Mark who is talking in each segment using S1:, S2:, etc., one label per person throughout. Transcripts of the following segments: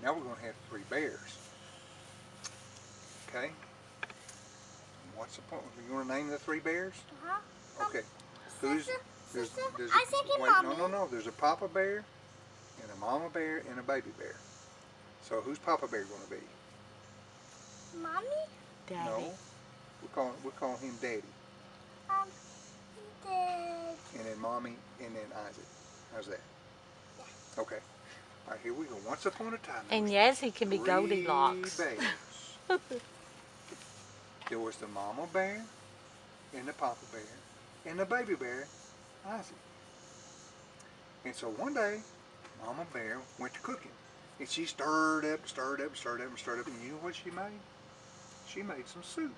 S1: Now we're going to have 3 bears. Okay? What's the point? You want to name the 3 bears? Okay. Who's there's
S2: I second
S1: wait,
S2: Mommy.
S1: no. There's a papa bear and a mama bear and a baby bear. So who's papa bear going to be?
S2: Mommy?
S3: Daddy.
S1: No. We're calling him Daddy.
S2: Dad.
S1: And then Mommy and then Isaac. How's that?
S2: Yeah.
S1: Okay. All right, here we go. Once upon a time.
S3: And yes, he can be
S1: 3
S3: Goldilocks.
S1: bears. There was the mama bear and the papa bear and the baby bear, Isaac. And so one day, Mama Bear went to cooking. And she stirred up. And you know what she made? She made some soup.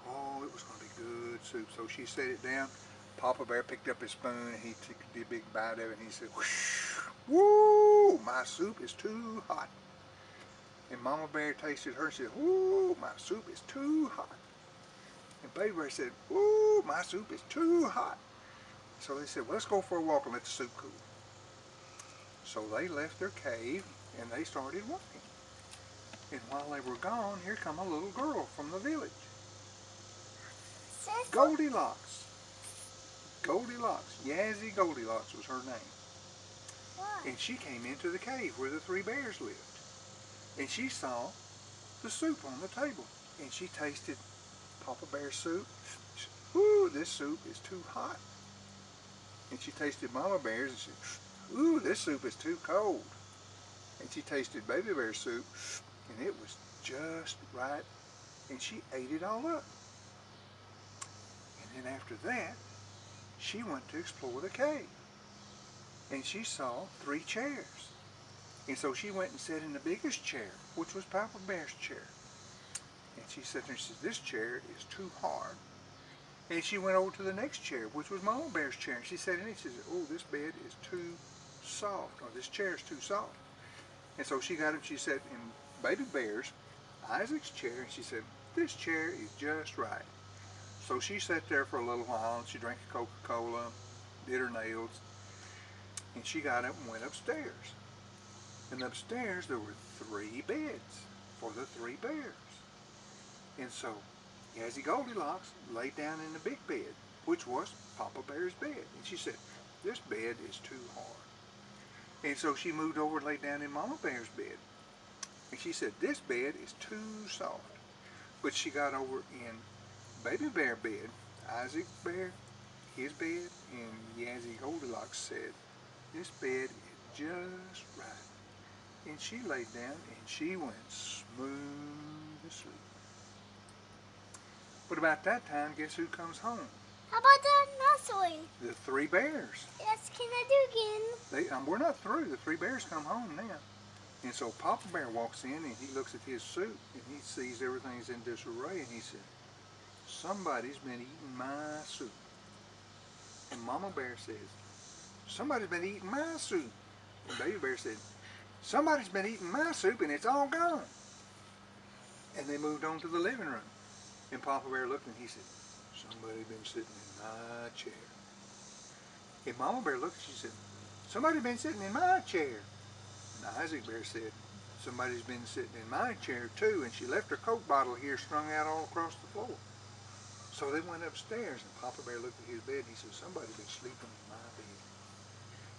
S1: Oh, it was going to be good soup. So she set it down. Papa Bear picked up his spoon and he took a big bite of it and he said, "Woo, my soup is too hot." And Mama Bear tasted her and said, "Woo, my soup is too hot." And Baby Bear said, "Woo, my soup is too hot." So they said, "Well, let's go for a walk and let the soup cool." So they left their cave and they started walking. And while they were gone, here come a little girl from the village. Goldilocks. Goldilocks. Yazzie Goldilocks was her name.
S2: What?
S1: And she came into the cave where the 3 bears lived. And she saw the soup on the table. And she tasted Papa Bear's soup. "Ooh, this soup is too hot." And she tasted Mama Bear's and said, "Ooh, this soup is too cold." And she tasted Baby Bear's soup and it was just right. And she ate it all up. And then after that, she went to explore the cave. And she saw 3 chairs. And so she went and sat in the biggest chair, which was Papa Bear's chair. And she sat there and said, "This chair is too hard." And she went over to the next chair, which was Mama Bear's chair. And she sat in it and she said, "Oh, this bed is too soft," or "This chair is too soft." And so she got up, she sat in Baby Bear's, Isaac's chair, and she said, "This chair is just right." So she sat there for a little while and she drank a Coca-Cola, did her nails, and she got up and went upstairs. And upstairs there were 3 beds for the 3 bears. And so Yazzie Goldilocks laid down in the big bed, which was Papa Bear's bed. And she said, "This bed is too hard." And so she moved over and laid down in Mama Bear's bed. And she said, "This bed is too soft." But she got over in Baby Bear bed, Isaac Bear, his bed, and Yazzie Goldilocks said, "This bed is just right." And she laid down and she went smooth asleep. But about that time, guess who comes home?
S2: How about that nursery?
S1: The 3 bears.
S2: Yes, can I do again?
S1: We're not through. The 3 bears come home now. And so Papa Bear walks in and he looks at his soup and he sees everything's in disarray and he said, "Somebody's been eating my soup." And Mama Bear says, "Somebody's been eating my soup." And Baby Bear said, "Somebody's been eating my soup and it's all gone." And they moved on to the living room. And Papa Bear looked and he said, "Somebody's been sitting in my chair." And Mama Bear looked and she said, "Somebody's been sitting in my chair." And Isaac Bear said, "Somebody's been sitting in my chair too." And she left her Coke bottle here strung out all across the floor. So they went upstairs and Papa Bear looked at his bed and he said, "Somebody's been sleeping in my bed."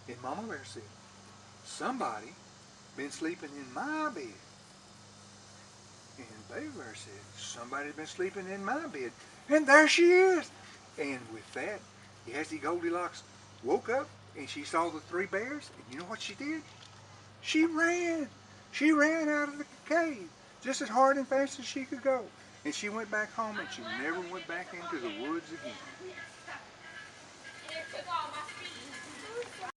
S1: And Mama Bear said, "Somebody been sleeping in my bed." And Baby Bear said, "Somebody's been sleeping in my bed." And there she is. And with that, Yazzie Goldilocks woke up and she saw the 3 bears. And you know what she did? She ran. She ran out of the cave just as hard and fast as she could go. And she went back home and she never went back into the woods again.